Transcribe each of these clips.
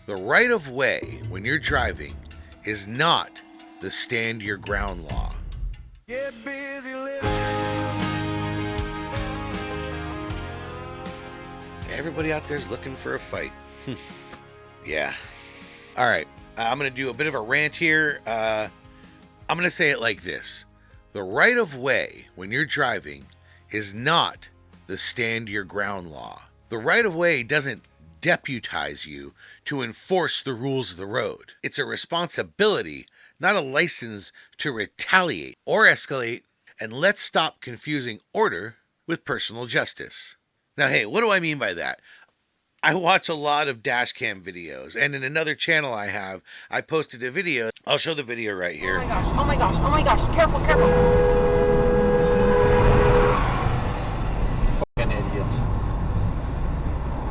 The right of way when you're driving is not the stand your ground law. Get busy living. Everybody out there is looking for a fight. Yeah. All right. I'm going to do a bit of a rant here. I'm going to say it like this. The right of way when you're driving is not the stand your ground law. The right of way doesn't deputize you to enforce the rules of the road. It's a responsibility, not a license to retaliate or escalate. And let's stop confusing order with personal justice. Now, hey, what do I mean by that? I watch a lot of dashcam videos, and in another channel I have, I posted a video. I'll show the video right here. Oh my gosh, oh my gosh, oh my gosh, careful, careful. Fucking idiot.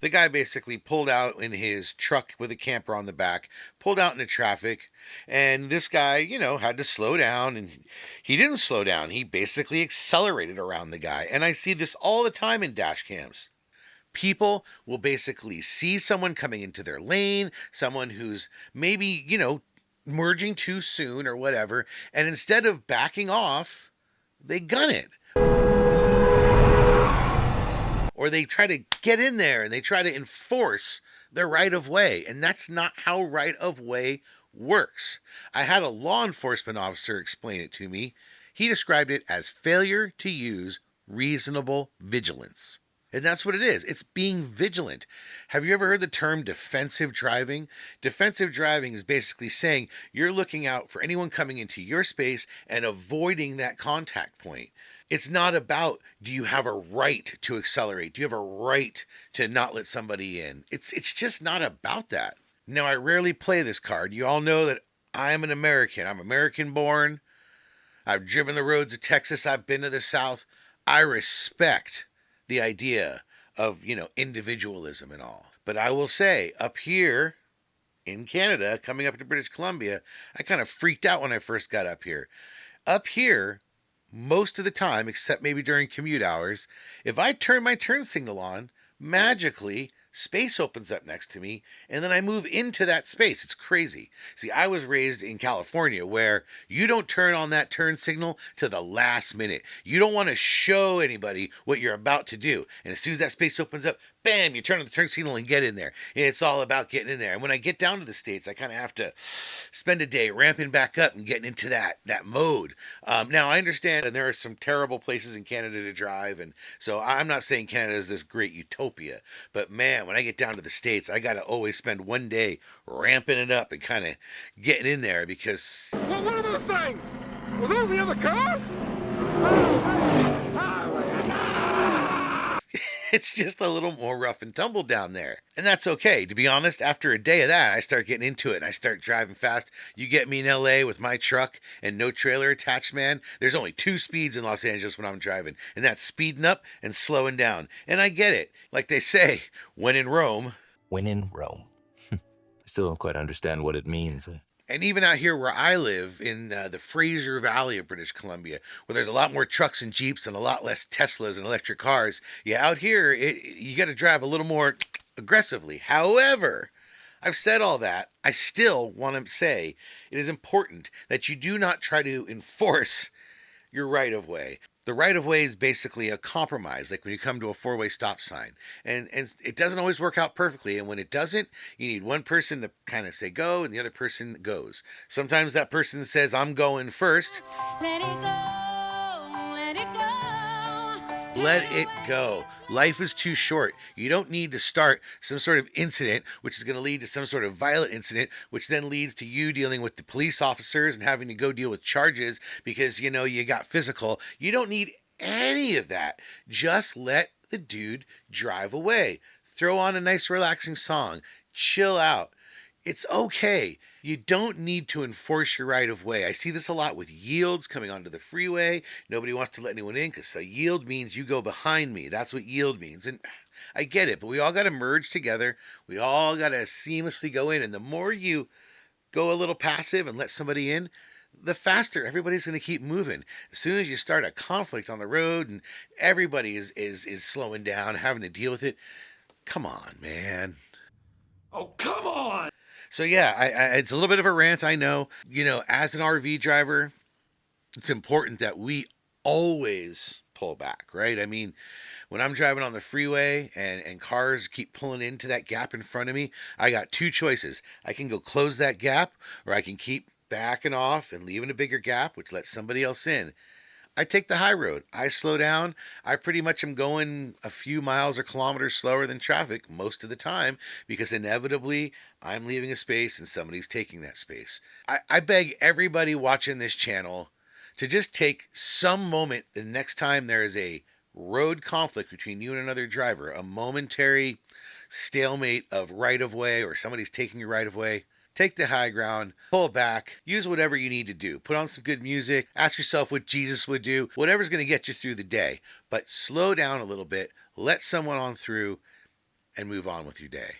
The guy basically pulled out in his truck with a camper on the back, pulled out into traffic, and this guy, had to slow down, and he didn't slow down. He basically accelerated around the guy, and I see this all the time in dash cams. People will basically see someone coming into their lane, someone who's maybe, merging too soon or whatever, and instead of backing off, they gun it. Or they try to get in there and they try to enforce their right of way. And that's not how right of way works. I had a law enforcement officer explain it to me. He described it as failure to use reasonable vigilance. And that's what it is. It's being vigilant. Have you ever heard the term defensive driving? Defensive driving is basically saying you're looking out for anyone coming into your space and avoiding that contact point. It's not about, do you have a right to accelerate? Do you have a right to not let somebody in? It's just not about that. Now, I rarely play this card. You all know that I'm an American. I'm American born. I've driven the roads of Texas. I've been to the South. I respect the idea of, individualism and all. But I will say, up here in Canada, coming up to British Columbia, I kind of freaked out when I first got up here. Up here, most of the time, except maybe during commute hours, if I turn my turn signal on, magically, space opens up next to me, and then I move into that space. It's crazy. See, I was raised in California where you don't turn on that turn signal to the last minute. You don't want to show anybody what you're about to do. And as soon as that space opens up, bam, you turn on the turn signal and get in there. And it's all about getting in there. And when I get down to the States, I kind of have to spend a day ramping back up and getting into that mode. Now, I understand, and there are some terrible places in Canada to drive. And so I'm not saying Canada is this great utopia. But man, when I get down to the States, I got to always spend one day ramping it up and kind of getting in there because... Well, what are those things? Were those the other cars? It's just a little more rough and tumble down there. And that's okay. To be honest, after a day of that, I start getting into it and I start driving fast. You get me in LA with my truck and no trailer attached, man. There's only 2 speeds in Los Angeles when I'm driving, and that's speeding up and slowing down. And I get it. Like they say, when in Rome. When in Rome. I still don't quite understand what it means. And even out here where I live in the Fraser Valley of British Columbia, where there's a lot more trucks and Jeeps and a lot less Teslas and electric cars, out here, you got to drive a little more aggressively. However, I've said all that. I still want to say it is important that you do not try to enforce your right of way. The right of way is basically a compromise, like when you come to a 4-way stop sign. And it doesn't always work out perfectly. And when it doesn't, you need one person to kind of say go and the other person goes. Sometimes that person says, I'm going first. Let it go, let it go. Let it go. Life is too short. You don't need to start some sort of incident, which is going to lead to some sort of violent incident, which then leads to you dealing with the police officers and having to go deal with charges because, you got physical. You don't need any of that. Just let the dude drive away. Throw on a nice relaxing song. Chill out. It's okay. You don't need to enforce your right of way. I see this a lot with yields coming onto the freeway. Nobody wants to let anyone in because a yield means you go behind me. That's what yield means. And I get it, but we all got to merge together. We all got to seamlessly go in. And the more you go a little passive and let somebody in, the faster everybody's going to keep moving. As soon as you start a conflict on the road and everybody is slowing down, having to deal with it, come on, man. Oh, come on! So yeah, it's a little bit of a rant, I know. You know, as an RV driver, it's important that we always pull back, right? I mean, when I'm driving on the freeway and cars keep pulling into that gap in front of me, I got two choices. I can go close that gap, or I can keep backing off and leaving a bigger gap, which lets somebody else in. I take the high road. I slow down. I pretty much am going a few miles or kilometers slower than traffic most of the time because inevitably I'm leaving a space and somebody's taking that space. I beg everybody watching this channel to just take some moment the next time there is a road conflict between you and another driver, a momentary stalemate of right of way or somebody's taking your right of way. Take the high ground, pull back, use whatever you need to do. Put on some good music, ask yourself what Jesus would do, whatever's going to get you through the day. But slow down a little bit, let someone on through, and move on with your day.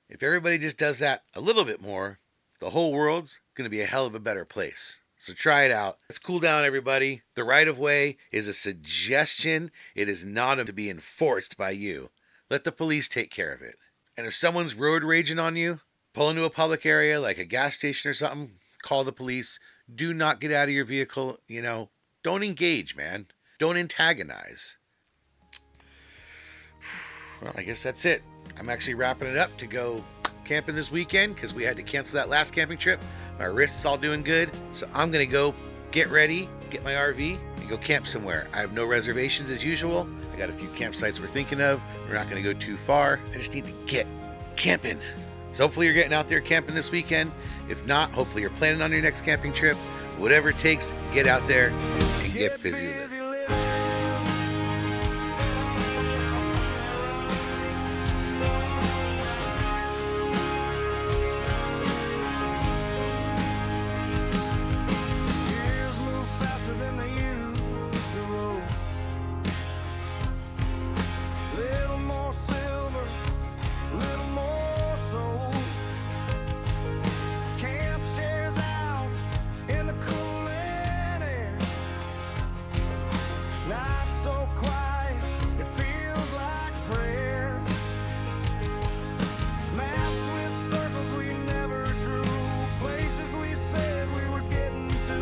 If everybody just does that a little bit more, the whole world's going to be a hell of a better place. So try it out. Let's cool down, everybody. The right of way is a suggestion. It is not to be enforced by you. Let the police take care of it. And if someone's road raging on you, pull into a public area like a gas station or something, call the police. Do not get out of your vehicle. Don't engage, man. Don't antagonize. Well, I guess that's it. I'm actually wrapping it up to go camping this weekend because we had to cancel that last camping trip. My wrist's all doing good. So I'm going to go get ready, get my RV, and go camp somewhere. I have no reservations as usual. I got a few campsites we're thinking of. We're not going to go too far. I just need to get camping. So hopefully you're getting out there camping this weekend. If not, hopefully you're planning on your next camping trip. Whatever it takes, get out there and get busy living. Years move faster than they used to roll. Little more silver, little more soul. Camp chairs out in the cooling air. Night so quiet, it feels like prayer. Maps with circles we never drew, places we said we were getting to.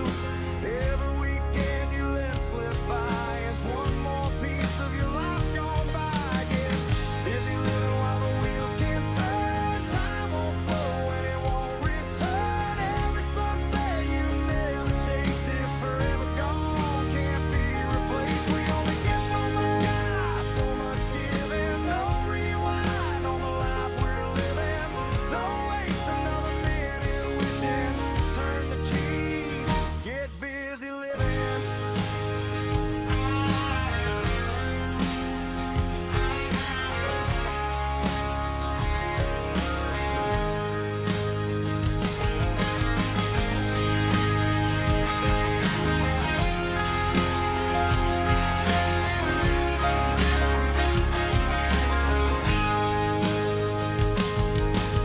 Every weekend you let slip by is one more piece of your life gone by. Get busy living while the wheels can turn. Time won't slow and it won't return. Every sunset you never chased is forever gone, can't be replaced. We only get so much sky, so much giving. No rewind on the life we're living. Don't waste another minute wishing. Turn the key, get busy living.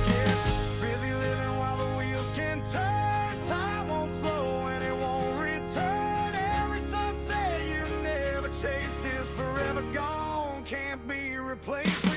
Get busy living while the wheels can turn. Time won't slow and it won't return. Every sunset you never chased is forever gone, can't be replaced.